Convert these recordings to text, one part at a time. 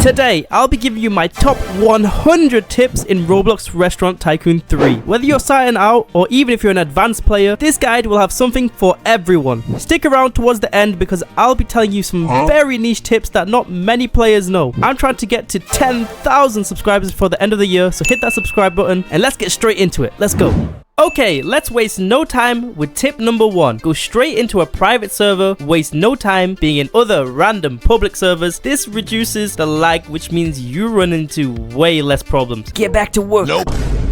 Today, I'll be giving you my top 100 tips in Roblox Restaurant Tycoon 3. Whether you're starting out or even if you're an advanced player, this guide will have something for everyone. Stick around towards the end because I'll be telling you some very niche tips that not many players know. I'm trying to get to 10,000 subscribers before the end of the year, so hit that subscribe button and let's get straight into it. Let's go. Okay, let's waste no time with tip number 1. Go straight into a private server, waste no time being in other random public servers. This reduces the lag, which means you run into way less problems. Get back to work. Nope.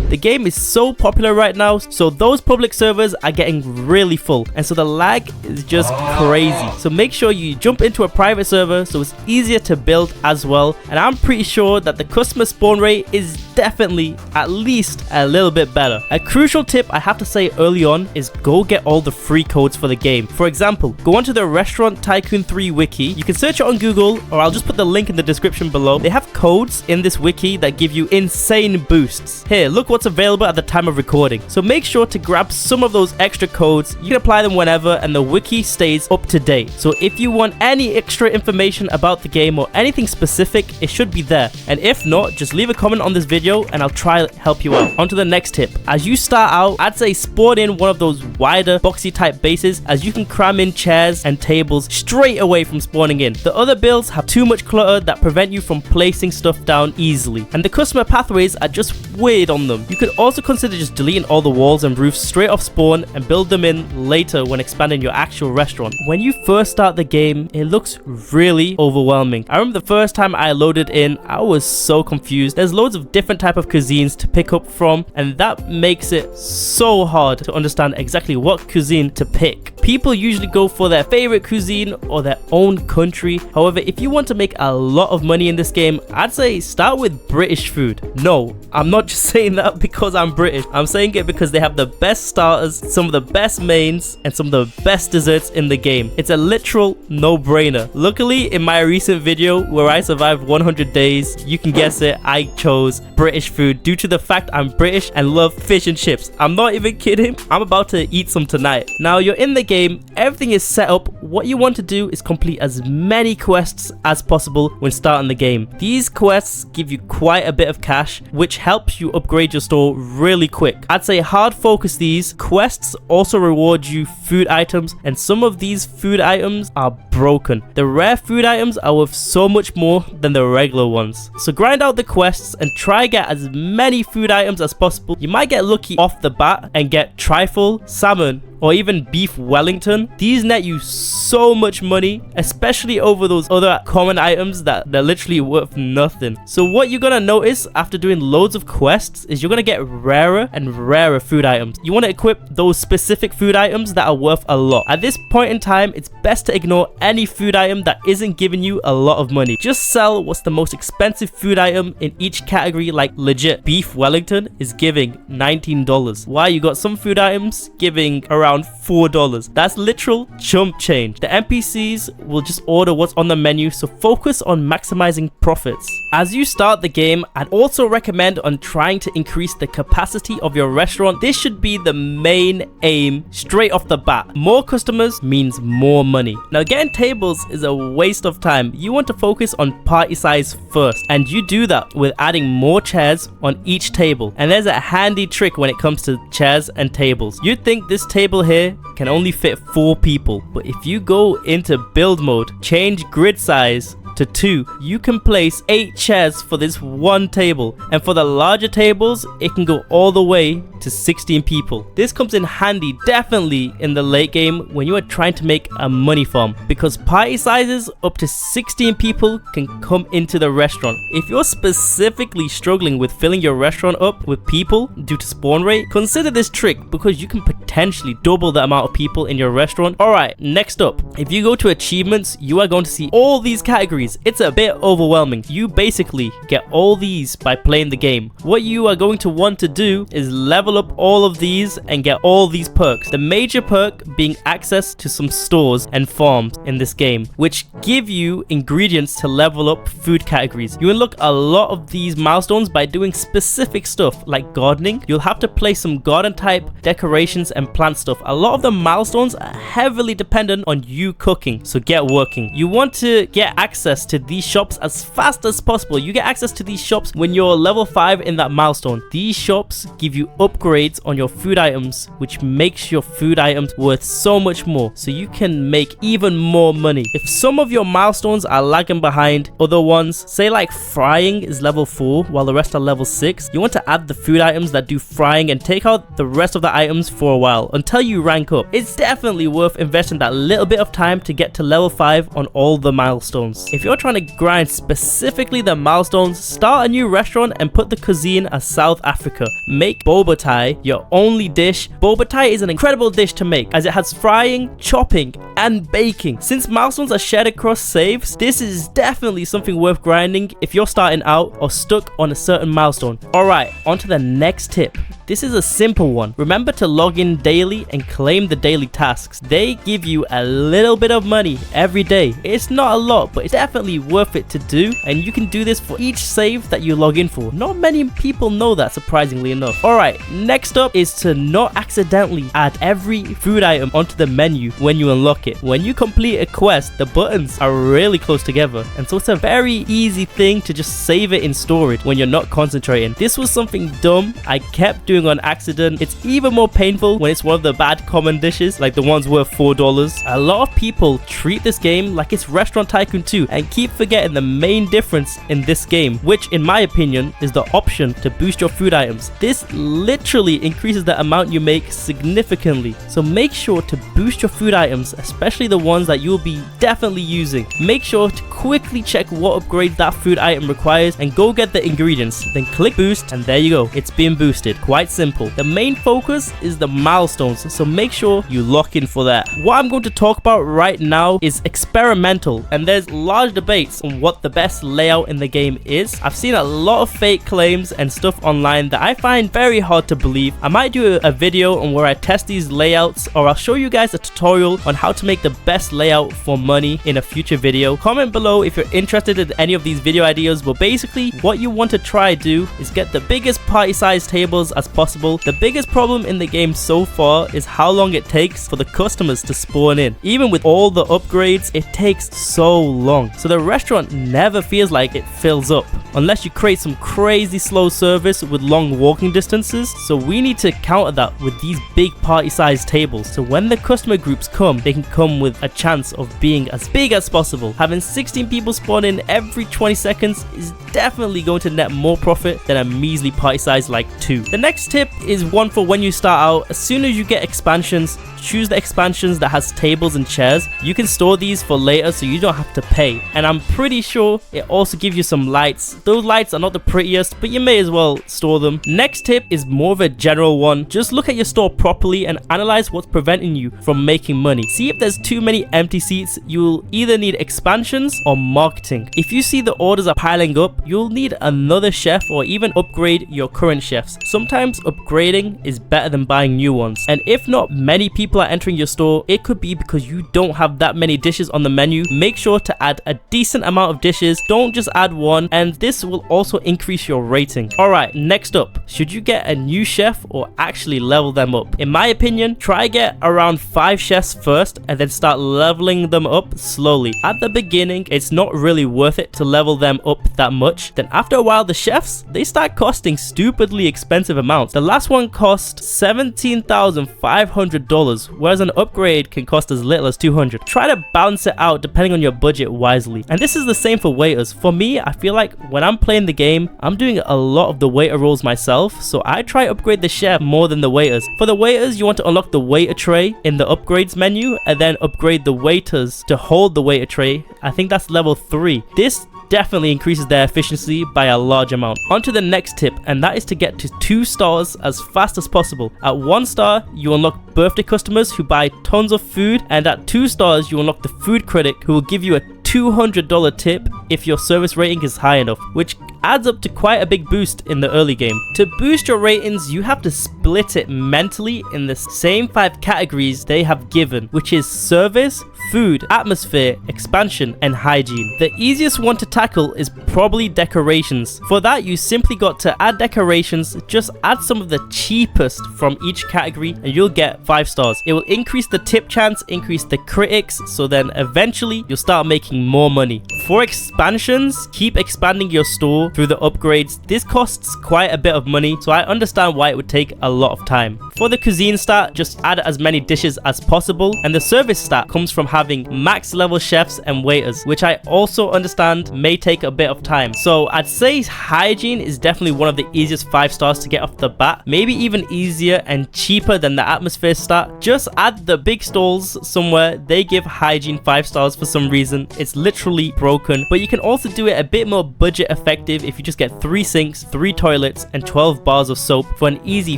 The game is so popular right now, so those public servers are getting really full, and so the lag is just crazy. So make sure you jump into a private server so it's easier to build as well, and I'm pretty sure that the customer spawn rate is definitely at least a little bit better. A crucial tip I have to say early on is go get all the free codes for the game. For example, go onto the Restaurant Tycoon 3 wiki. You can search it on Google, or I'll just put the link in the description below. They have codes in this wiki that give you insane boosts. Here, look what's available at the time of recording. So make sure to grab some of those extra codes. You can apply them whenever and the wiki stays up to date. So if you want any extra information about the game or anything specific, it should be there. And if not, just leave a comment on this video and I'll try to help you out. On to the next tip. As you start out, I'd say spawn in one of those wider boxy type bases, as you can cram in chairs and tables straight away from spawning in. The other builds have too much clutter that prevent you from placing stuff down easily, and the customer pathways are just weird on them. You could also consider just deleting all the walls and roofs straight off spawn and build them in later when expanding your actual restaurant. When you first start the game, it looks really overwhelming. I remember the first time I loaded in, I was so confused. There's loads of different type of cuisines to pick up from, and that makes it so hard to understand exactly what cuisine to pick. People usually go for their favorite cuisine or their own country. However, if you want to make a lot of money in this game, I'd say start with British food. No, I'm not just saying that because I'm British. I'm saying it because they have the best starters, some of the best mains, and some of the best desserts in the game. It's a literal no-brainer. Luckily, in my recent video where I survived 100 days, you can guess it, I chose British food due to the fact I'm British and love fish and chips. I'm not even kidding. I'm about to eat some tonight. Now you're in the game, everything is set up. What you want to do is complete as many quests as possible when starting the game. These quests give you quite a bit of cash, which helps you upgrade your store really quick. I'd say hard focus these. Quests also reward you food items, and some of these food items are broken. The rare food items are worth so much more than the regular ones. So grind out the quests and try get as many food items as possible. You might get lucky off the bat and get trifle, salmon, or even beef Wellington. These net you so much money, especially over those other common items that they're literally worth nothing. So what you're gonna notice after doing loads of quests is you're gonna get rarer and rarer food items. You want to equip those specific food items that are worth a lot. At this point in time, it's best to ignore any food item that isn't giving you a lot of money. Just sell what's the most expensive food item in each category. Like legit, beef Wellington is giving $19. Why? You got some food items giving around $4. That's literal chump change. The NPCs will just order what's on the menu, so focus on maximizing profits. As you start the game, I'd also recommend on trying to increase the capacity of your restaurant. This should be the main aim straight off the bat. More customers means more money. Now getting tables is a waste of time. You want to focus on party size first, and you do that with adding more chairs on each table. And there's a handy trick when it comes to chairs and tables. You'd think this table here can only fit 4 people, but if you go into build mode, change grid size to 2, you can place 8 chairs for this one table, and for the larger tables it can go all the way to 16 people. This comes in handy definitely in the late game when you are trying to make a money farm, because party sizes up to 16 people can come into the restaurant. If you're specifically struggling with filling your restaurant up with people due to spawn rate, consider this trick because you can potentially double the amount of people in your restaurant. Alright, next up, if you go to achievements, you are going to see all these categories. It's a bit overwhelming. You basically get all these by playing the game. What you are going to want to do is level up all of these and get all these perks. The major perk being access to some stores and farms in this game, which give you ingredients to level up food categories. You unlock a lot of these milestones by doing specific stuff like gardening. You'll have to place some garden type decorations and plant stuff. A lot of the milestones are heavily dependent on you cooking, so get working. You want to get access to these shops as fast as possible. You get access to these shops when you're level 5 in that milestone. These shops give you upgrades on your food items, which makes your food items worth so much more, so you can make even more money. If some of your milestones are lagging behind other ones, say like frying is level 4 while the rest are level 6, you want to add the food items that do frying and take out the rest of the items for a while until you rank up. It's definitely worth investing that little bit of time to get to level 5 on all the milestones. If you're trying to grind specifically the milestones, start a new restaurant and put the cuisine as South Africa. Make boba Thai your only dish. Boba Thai is an incredible dish to make as it has frying, chopping, and baking. Since milestones are shared across saves, this is definitely something worth grinding if you're starting out or stuck on a certain milestone. Alright, on to the next tip. This is a simple one. Remember to log in daily and claim the daily tasks. They give you a little bit of money every day. It's not a lot, but it's definitely worth it to do, and you can do this for each save that you log in for. Not many people know that, surprisingly enough. Alright, next up is to not accidentally add every food item onto the menu when you unlock it. When you complete a quest, the buttons are really close together, and so it's a very easy thing to just save it in storage when you're not concentrating. This was something dumb I kept doing on accident. It's even more painful when it's one of the bad common dishes, like the ones worth $4. A lot of people treat this game like it's Restaurant Tycoon 2 and keep forgetting the main difference in this game, which in my opinion is the option to boost your food items. This literally increases the amount you make significantly, so make sure to boost your food items, especially the ones that you'll be definitely using. Make sure to quickly check what upgrade that food item requires and go get the ingredients, then click boost, and there you go, it's been boosted. Quite simple. The main focus is the milestones, so make sure you lock in for that. What I'm going to talk about right now is experimental, and there's large debates on what the best layout in the game is. I've seen a lot of fake claims and stuff online that I find very hard to believe. I might do a video on where I test these layouts, or I'll show you guys a tutorial on how to make the best layout for money in a future video. Comment below if you're interested in any of these video ideas, but basically what you want to try do is get the biggest party size tables as possible. The biggest problem in the game so far is how long it takes for the customers to spawn in. Even with all the upgrades, it takes so long, so the restaurant never feels like it fills up unless you create some crazy slow service with long walking distances. So we need to counter that with these big party size tables, so when the customer groups come, they can come with a chance of being as big as possible. Having 16 people spawn in every 20 seconds is definitely going to net more profit than a measly party size like 2. The next tip is one for when you start out. As soon as you get expansions, choose the expansions that has tables and chairs. You can store these for later so you don't have to pay, and I'm pretty sure it also gives you some lights. Those lights are not the prettiest, but you may as well store them. Next tip is more of a general one. Just look at your store properly and analyze what's preventing you from making money. See if there's too many empty seats. You'll either need expansions or marketing. If you see the orders are piling up, you'll need another chef or even upgrade your current chefs. Sometimes upgrading is better than buying new ones, and if not many people are entering your store, it could be because you don't have that many dishes on the menu. Make sure to add a decent amount of dishes, don't just add one, and this will also increase your rating. Alright, next up, should you get a new chef or actually level them up? In my opinion, try get around 5 chefs first and then start leveling them up slowly. At the beginning, it's not really worth it to level them up that much. Then after a while, the chefs, they start costing stupidly expensive amounts. The last one cost $17,500, whereas an upgrade can cost as little as $200. Try to balance it out depending on your budget wisely. And this is the same for waiters. For me, I feel like when I'm playing the game, I'm doing a lot of the waiter roles myself, so I try to upgrade the chef more than the waiters. For the waiters, you want to unlock the waiter tray in the upgrades menu and then upgrade the waiters to hold the waiter tray. I think that's level 3. This definitely increases their efficiency by a large amount. On to the next tip, and that is to get to 2 stars as fast as possible. At 1 star, you unlock birthday customers who buy tons of food, and at 2 stars, you unlock the food critic who will give you a $200 tip if your service rating is high enough, which adds up to quite a big boost in the early game. To boost your ratings, you have to split it mentally in the same 5 categories they have given, which is service, food, atmosphere, expansion, and hygiene. The easiest one to tackle is probably decorations. For that, you simply got to add decorations. Just add some of the cheapest from each category and you'll get 5 stars. It will increase the tip chance, increase the critics, so then eventually you'll start making more money. For expansions, keep expanding your store through the upgrades. This costs quite a bit of money, so I understand why it would take a lot of time. For the cuisine stat, just add as many dishes as possible, and the service stat comes from having max level chefs and waiters, which I also understand may take a bit of time. So I'd say hygiene is definitely one of the easiest 5 stars to get off the bat, maybe even easier and cheaper than the atmosphere stat. Just add the big stalls somewhere. They give hygiene 5 stars for some reason. It's literally broken, but you can also do it a bit more budget effective if you just get 3 sinks, 3 toilets, and 12 bars of soap for an easy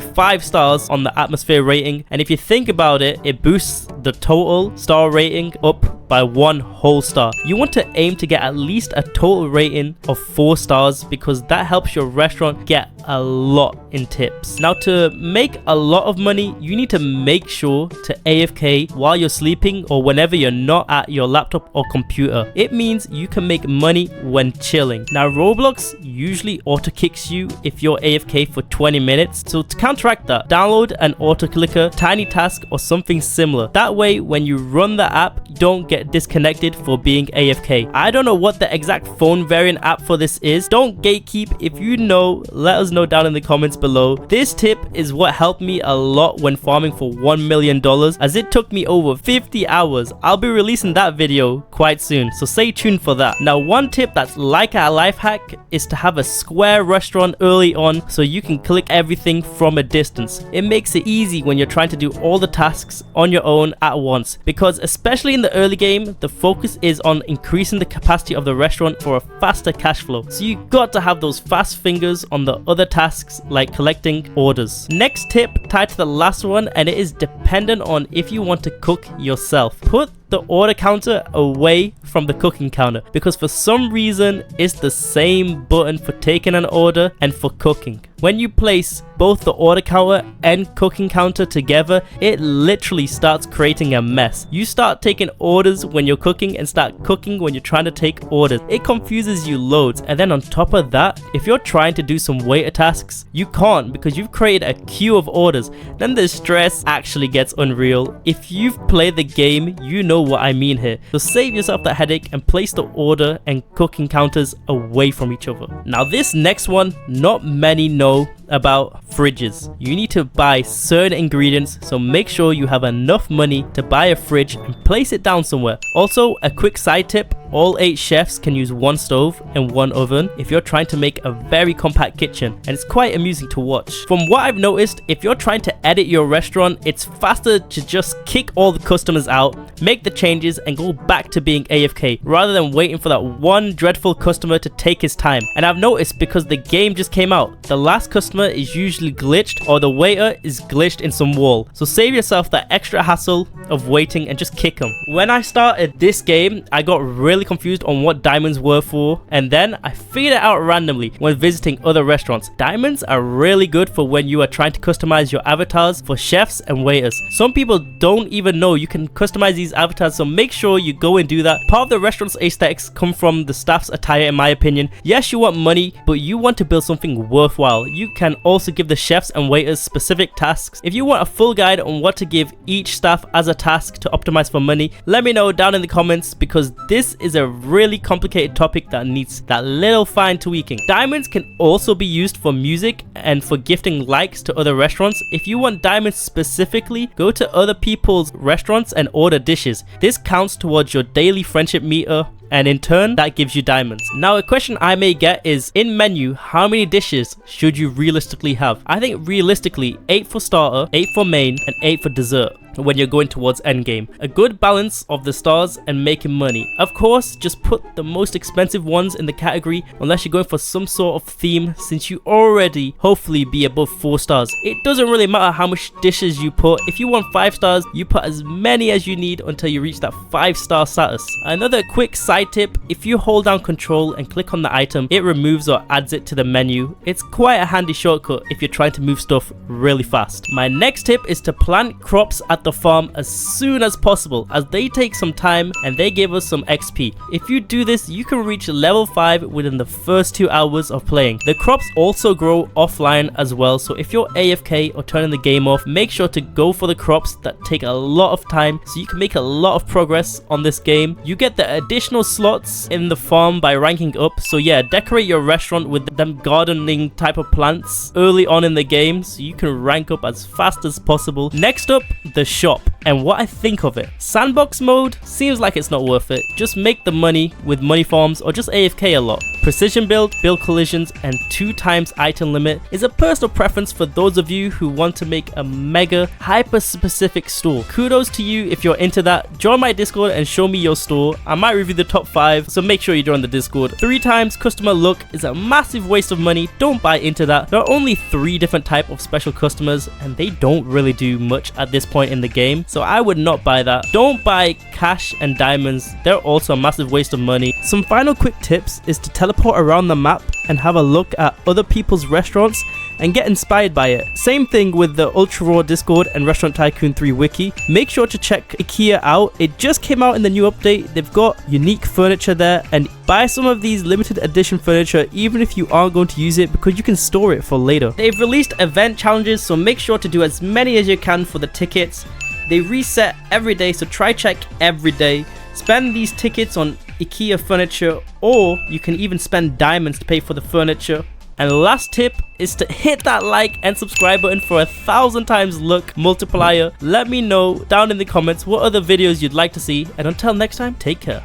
5 stars on the atmosphere rating. And if you think about it, it boosts the total star rating up by 1 whole star. You want to aim to get at least a total rating of 4 stars because that helps your restaurant get a lot in tips. Now, to make a lot of money, you need to make sure to AFK while you're sleeping or whenever you're not at your laptop or computer. It means you can make money when chilling. Now, Roblox usually auto kicks you if you're AFK for 20 minutes. So to counteract that, download an auto clicker, tiny task, or something similar. That way, when you run the app, you don't get disconnected for being AFK. I don't know what the exact phone variant app for this is. Don't gatekeep. If you know, let us know down in the comments below. This tip is what helped me a lot when farming for $1 million, as it took me over 50 hours. I'll be releasing that video quite soon, so stay tuned for that. Now, one tip that's like a life hack is to have a square restaurant early on so you can click everything from a distance. It makes it easy when you're trying to do all the tasks on your own at once, because especially in the early game, the focus is on increasing the capacity of the restaurant for a faster cash flow. So you got to have those fast fingers on the other tasks like collecting orders. Next tip tied to the last one, and it is dependent on if you want to cook yourself. Put the order counter away from the cooking counter, because for some reason it's the same button for taking an order and for cooking. When you place both the order counter and cooking counter together, it literally starts creating a mess. You start taking orders when you're cooking and start cooking when you're trying to take orders. It confuses you loads. And then on top of that, if you're trying to do some waiter tasks, you can't because you've created a queue of orders. Then the stress actually gets unreal. If you've played the game, you know what I mean here. So save yourself that headache and place the order and cooking counters away from each other. Now, this next one, not many know about fridges. You need to buy certain ingredients, so make sure you have enough money to buy a fridge and place it down somewhere. Also, a quick side tip: all 8 chefs can use 1 stove and 1 oven if you're trying to make a very compact kitchen, and it's quite amusing to watch. From what I've noticed, if you're trying to edit your restaurant, it's faster to just kick all the customers out, make the changes, and go back to being AFK rather than waiting for that one dreadful customer to take his time. And I've noticed, because the game just came out, the last customer is usually glitched or the waiter is glitched in some wall. So save yourself that extra hassle of waiting and just kick them. When I started this game, I got really confused on what diamonds were for, and then I figured it out randomly when visiting other restaurants. Diamonds are really good for when you are trying to customize your avatars for chefs and waiters. Some people don't even know you can customize these avatars, so make sure you go and do that. Part of the restaurant's aesthetics come from the staff's attire, in my opinion. Yes, you want money, but you want to build something worthwhile. You can also give the chefs and waiters specific tasks. If you want a full guide on what to give each staff as a task to optimize for money, let me know down in the comments, because this is a really complicated topic that needs that little fine tweaking. Diamonds can also be used for music and for gifting likes to other restaurants. If you want diamonds specifically, go to other people's restaurants and order dishes. This counts towards your daily friendship meter, and in turn that gives you diamonds. Now, a question I may get is, in menu, how many dishes should you realistically have? I think realistically 8 for starter, 8 for main, and 8 for dessert. when you're going towards endgame. A good balance of the stars and making money. Of course, just put the most expensive ones in the category unless you're going for some sort of theme, since you already hopefully be above 4 stars. It doesn't really matter how much dishes you put. If you want 5 stars, you put as many as you need until you reach that 5-star status. Another quick side tip, if you hold down control and click on the item, it removes or adds it to the menu. It's quite a handy shortcut if you're trying to move stuff really fast. My next tip is to plant crops at the farm as soon as possible, as they take some time and they give us some XP. If you do this, you can reach level 5 within the first 2 hours of playing. The crops also grow offline as well, so if you're AFK or turning the game off, make sure to go for the crops that take a lot of time so you can make a lot of progress on this game. You get the additional slots in the farm by ranking up, so yeah, decorate your restaurant with them gardening type of plants early on in the game so you can rank up as fast as possible. Next up, the shop and what I think of it. Sandbox mode seems like it's not worth it. Just make the money with money farms or just AFK a lot. Precision build collisions, and 2 times item limit is a personal preference for those of you who want to make a mega hyper specific store. Kudos to you if you're into that. Join my Discord and show me your store. I might review the top 5, so make sure you join the Discord. 3 times customer luck is a massive waste of money. Don't buy into that. There are only 3 different type of special customers and they don't really do much at this point in the game, so I would not buy that. Don't buy cash and diamonds. They're also a massive waste of money. Some final quick tips is to teleport around the map and have a look at other people's restaurants and get inspired by it. Same thing with the Ultra Raw Discord and Restaurant Tycoon 3 wiki. Make sure to check EKEA out. It just came out in the new update. They've got unique furniture there, and buy some of these limited edition furniture even if you aren't going to use it, because you can store it for later. They've released event challenges, so make sure to do as many as you can for the tickets. They reset every day, so try check every day. Spend these tickets on EKEA furniture, or you can even spend diamonds to pay for the furniture. And last tip is to hit that like and subscribe button for 1,000 times luck multiplier. Let me know down in the comments what other videos you'd like to see, and until next time, take care.